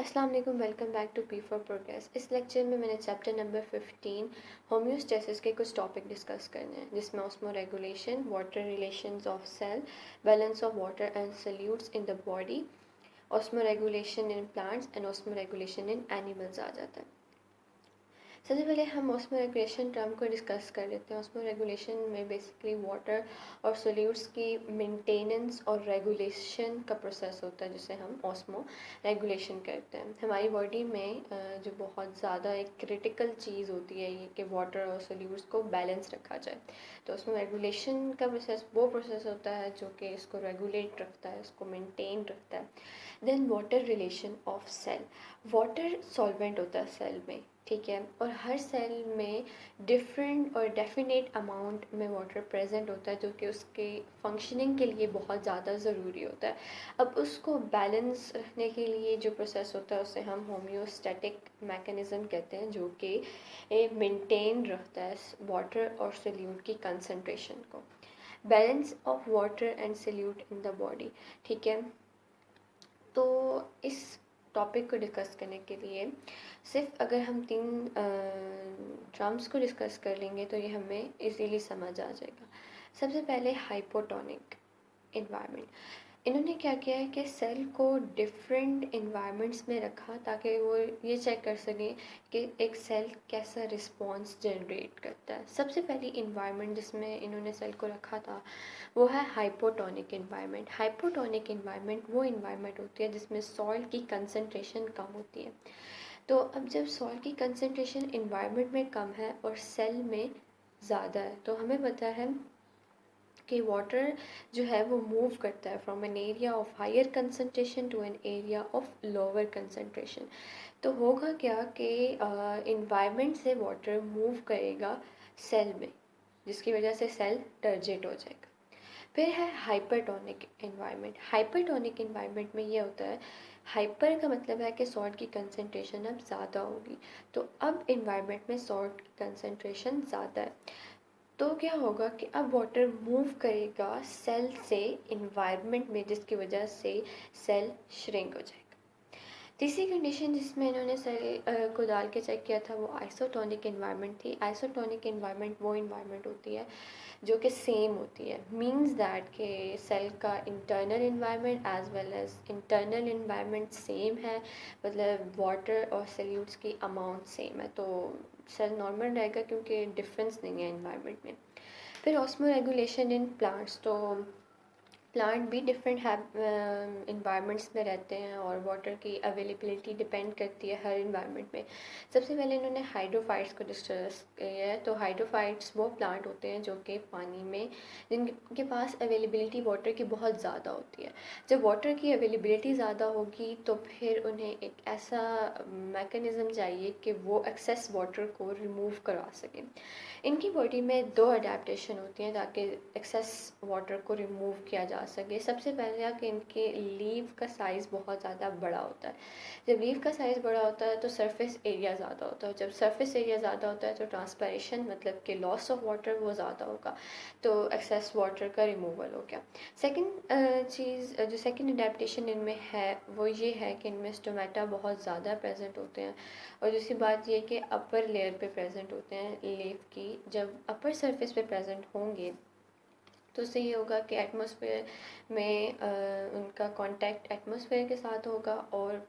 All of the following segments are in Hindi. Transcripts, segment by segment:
अस्सलाम वालेकुम, welcome back to P for progress. इस लेक्चर में मैंने चैप्टर नंबर 15 होम्योस्टेसिस के कुछ टॉपिक डिस्कस करने हैं, जिसमें osmoregulation, water relations of cell, balance of water and solutes in the body, osmoregulation in plants and osmoregulation in animals आ जाता है। सबसे पहले हम ऑस्मो रेगुलेशन टर्म को डिस्कस कर लेते हैं। ऑस्मो रेगुलेशन में बेसिकली वाटर और सोल्यूट्स की मेंटेनेंस और रेगुलेशन का प्रोसेस होता है, जिसे हम ऑस्मो रेगुलेशन करते हैं। हमारी बॉडी में जो बहुत ज़्यादा एक क्रिटिकल चीज़ होती है ये कि वाटर और सोल्यूट्स को बैलेंस रखा जाए। तो उसमें रेगुलेशन का प्रोसेस वो प्रोसेस होता है जो कि इसको रेगुलेट रखता है, इसको मेंटेन रखता है। Then water relation of cell. Water solvent होता है सेल में, ठीक है, और हर सेल में डिफरेंट और डेफिनेट अमाउंट में वाटर प्रेजेंट होता है, जो कि उसके फंक्शनिंग के लिए बहुत ज़्यादा ज़रूरी होता है। अब उसको बैलेंस रखने के लिए जो प्रोसेस होता है उसे हम होम्योस्टैटिक मैकेनिज़्म कहते हैं, जो कि मेंटेन रखता है वाटर और सल्यूट की कंसंट्रेशन को। Balance of water and salute in the body, ठीक है। तो इस टॉपिक को डिस्कस करने के लिए सिर्फ अगर हम तीन टर्म्स को डिस्कस कर लेंगे तो ये हमें इजीली समझ आ जाएगा। सबसे पहले हाइपोटोनिक इन्वायरमेंट। इन्होंने क्या किया है कि सेल को डिफरेंट इन्वायरमेंट्स में रखा ताकि वो ये चेक कर सकें कि एक सेल कैसा रिस्पॉन्स जनरेट करता है। सबसे पहली इन्वायरमेंट जिसमें इन्होंने सेल को रखा था वो है हाइपोटोनिक इन्वायरमेंट। हाइपोटोनिक इन्वायरमेंट वो इन्वायरमेंट होती है जिसमें सॉल्ट की कंसनट्रेशन कम होती है। तो अब जब सॉल्ट की कंसनट्रेशन इन्वायरमेंट में कम है और सेल में ज़्यादा है, तो हमें पता है कि वाटर जो है वो मूव करता है from an area of higher concentration to an area of lower concentration. तो होगा क्या कि इन्वायरमेंट से वाटर मूव करेगा सेल में, जिसकी वजह से सेल टर्जेट हो जाएगा। फिर है हाइपरटोनिक इन्वायरमेंट। हाइपरटोनिक इन्वायरमेंट में ये होता है, हाइपर का मतलब है कि सॉल्ट की कंसनट्रेशन अब ज़्यादा होगी, तो अब इन्वायरमेंट में सॉल्ट की कंसनट्रेशन ज़्यादा है, तो क्या होगा कि अब वाटर मूव करेगा सेल से इन्वायरमेंट में, जिसकी वजह से सेल श्रिंक हो जाएगा। तीसरी कंडीशन जिसमें इन्होंने सेल को डाल के चेक किया था वो आइसोटोनिक इन्वायरमेंट थी। आइसोटोनिक इन्वायरमेंट वो इन्वायरमेंट होती है जो कि सेम होती है, मींस दैट कि सेल का internal environment as well as internal environment same है, मतलब वाटर और सल्यूट्स की अमाउंट सेम है, तो सेल नॉर्मल रहेगा क्योंकि डिफरेंस नहीं है इन्वायरमेंट में। फिर ऑस्मो रेगुलेशन इन प्लांट्स। तो प्लांट भी डिफरेंट इन्वायरमेंट्स में रहते हैं और वाटर की अवेलेबिलिटी डिपेंड करती है हर इन्वायरमेंट में। सबसे पहले इन्होंने हाइड्रोफाइट्स को डिस्कस किया है। तो हाइड्रोफाइट्स वो प्लांट होते हैं जो कि पानी में, जिनके पास अवेलेबिलिटी वाटर की बहुत ज़्यादा होती है। जब वाटर की अवेलेबिलिटी ज़्यादा होगी तो फिर उन्हें एक ऐसा मैकेनिज़्म चाहिए कि वो एक्सेस वाटर को रिमूव करवा सकें। इनकी बॉडी में दो अडेप्टेशन होती हैं ताकि एक्सेस वाटर को रिमूव किया जा सके। सबसे पहले कि इनके लीव का साइज़ बहुत ज़्यादा बड़ा होता है। जब लीव का साइज़ बड़ा होता है तो सरफेस एरिया ज़्यादा होता है। जब सरफेस एरिया ज़्यादा होता है तो ट्रांसपायरेशन मतलब कि लॉस ऑफ वाटर वो ज़्यादा होगा, तो एक्सेस वाटर का रिमूवल हो गया। सेकंड चीज़ जो सेकंड अडेप्टेशन इनमें है वो ये है कि इनमें स्टोमेटा बहुत ज़्यादा प्रेजेंट होते हैं। और दूसरी बात ये कि अपर लेयर पे प्रेजेंट होते हैं लीफ की। जब अपर सरफेस पे प्रेजेंट होंगे तो उससे ये होगा कि एटमॉस्फेयर में उनका कांटेक्ट एटमॉस्फेयर के साथ होगा और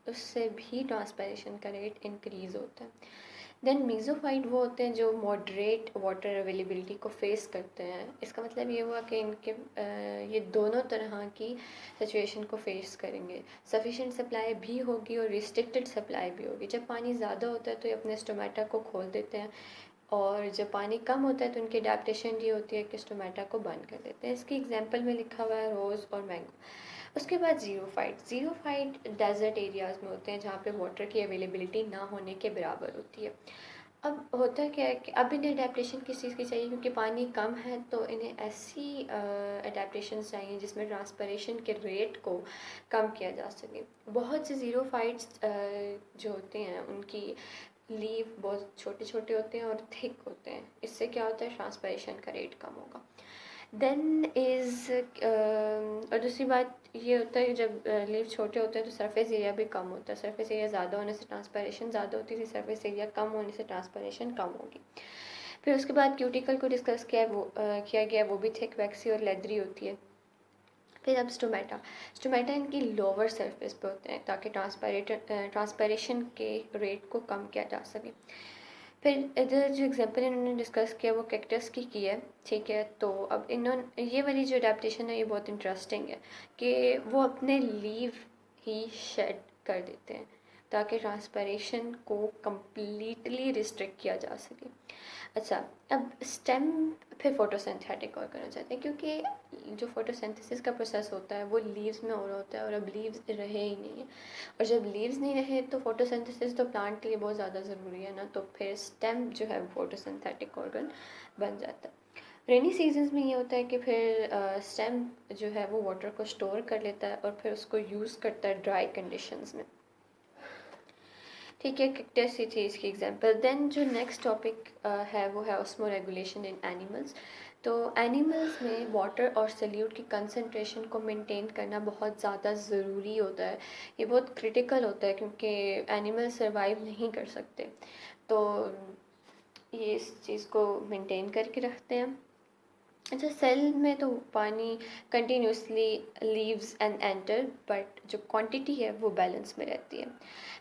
उससे भी ट्रांसपायरेशन का रेट इंक्रीज़ होता है। देन मीज़ोफाइट वो होते हैं जो मॉडरेट वाटर अवेलेबिलिटी को फेस करते हैं। इसका मतलब ये हुआ कि इनके ये दोनों तरह की सिचुएशन को फेस करेंगे। सफिशिएंट सप्लाई भी होगी और रिस्ट्रिक्टेड सप्लाई भी होगी। जब पानी ज़्यादा होता है तो ये अपने स्टोमेटा को खोल देते हैं, और जब पानी कम होता है तो उनकी अडेप्टेशन ये होती है कि स्टोमेटा को बंद कर देते हैं। इसकी एग्जांपल में लिखा हुआ है रोज़ और मैंगो। उसके बाद ज़ीरोफाइट डेजर्ट एरियाज़ में होते हैं जहाँ पे वाटर की अवेलेबिलिटी ना होने के बराबर होती है। अब होता क्या है कि अब इन्हें अडेप्टेशन किस चीज़ की चाहिए, क्योंकि पानी कम है तो इन्हें ऐसी अडेप्टेशन चाहिए जिसमें ट्रांसपरेशन के रेट को कम किया जा सके। बहुत से ज़ीरोफाइट्स जो होते हैं उनकी लीव बहुत छोटे छोटे होते हैं और थिक होते हैं। इससे क्या होता है, ट्रांसपरेशन का रेट कम होगा। देन इज़ और दूसरी बात ये होता है जब लीव छोटे होते हैं तो सरफेस एरिया भी कम होता है। सरफेस एरिया ज़्यादा होने से ट्रांसपरेशन ज़्यादा होती थी, सरफेस एरिया कम होने से ट्रांसपरेशन कम होगी। फिर उसके बाद क्यूटिकल को डिस्कस किया गया, वो भी थिक वैक्सी और लेदरी होती है। फिर अब स्टोमेटा इनकी लोअर सरफेस पे होते हैं ताकि ट्रांसपरेशन के रेट को कम किया जा सके। फिर इधर जो एग्जांपल इन्होंने डिस्कस किया वो कैक्टस की है, ठीक है। तो अब इन्होंने ये वाली जो अडेप्टेशन है ये बहुत इंटरेस्टिंग है कि वो अपने लीव ही शेड कर देते हैं ताकि ट्रांसपरेशन को कम्प्लीटली रिस्ट्रिक्ट किया जा सके। अच्छा, अब स्टेम फिर फोटोसिंथेटिक और करना चाहते हैं क्योंकि जो फोटोसिंथेसिस का प्रोसेस होता है वो लीव्स में हो रहा होता है और अब लीव्स रहे ही नहीं है। और जब लीव्स नहीं रहे तो फोटोसिंथेसिस तो प्लांट के लिए बहुत ज़्यादा ज़रूरी है ना, तो फिर स्टेम जो है वो फोटोसिंथेटिक ऑर्गन बन जाता है। रेनी सीजन्स में ये होता है कि फिर स्टेम जो है वो वाटर को स्टोर कर लेता है और फिर उसको यूज़ करता है ड्राई कंडीशंस में, ठीक है। कैक्टस ही थी इसकी एग्जांपल। देन जो नेक्स्ट टॉपिक है वो है ऑस्मो रेगुलेशन इन एनिमल्स। तो एनिमल्स में वाटर और सल्यूट की कंसंट्रेशन को मेंटेन करना बहुत ज़्यादा ज़रूरी होता है। ये बहुत क्रिटिकल होता है क्योंकि एनिमल सर्वाइव नहीं कर सकते, तो ये इस चीज़ को मेंटेन करके रखते हैं। अच्छा, सेल में तो पानी continuously leaves and enter, but जो क्वांटिटी है वो बैलेंस में रहती है।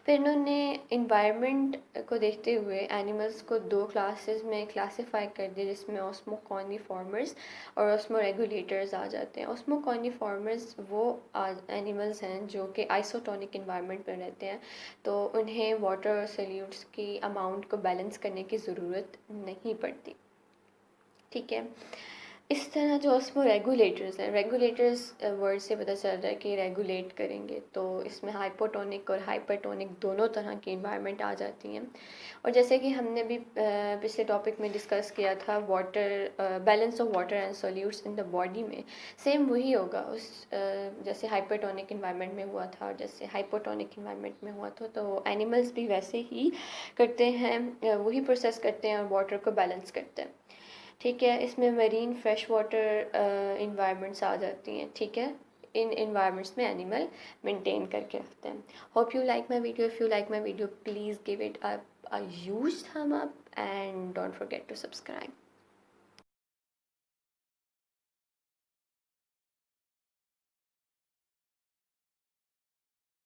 फिर इन्होंने इन्वायरमेंट को देखते हुए एनिमल्स को दो क्लासेस में क्लासिफाई कर दिया जिसमें ऑस्मोकॉर्निफॉर्मर्स और ऑस्मोरेगुलेटर्स आ जाते हैं। ऑस्मोकॉर्निफॉर्मर्स वो एनिमल्स हैं जो कि आइसोटोनिक इन्वायरमेंट में रहते हैं, तो उन्हें वाटर और सल्यूट्स की अमाउंट को बैलेंस करने की ज़रूरत नहीं पड़ती, ठीक है। इस तरह जो उसमें रेगुलेटर्स हैं, रेगुलेटर्स वर्ड से पता चल रहा है कि रेगुलेट करेंगे, तो इसमें हाइपोटोनिक और हाइपरटोनिक दोनों तरह की इन्वायरमेंट आ जाती हैं। और जैसे कि हमने भी पिछले टॉपिक में डिस्कस किया था water balance of water and solutes in the body में, सेम वही होगा उस जैसे हाइपरटोनिक इन्वायरमेंट में हुआ था और जैसे हाइपोटोनिक इन्वायरमेंट में हुआ था। तो एनिमल्स भी वैसे ही करते हैं, वही प्रोसेस करते हैं और वाटर को बैलेंस करते हैं, ठीक है। इसमें मरीन फ्रेश वाटर इन्वायरमेंट्स आ जाती हैं, ठीक है। इन इन्वायरमेंट्स में एनिमल मेंटेन करके रखते हैं। Hope you like my video. If you like my video please give it a huge thumb up and don't forget to subscribe.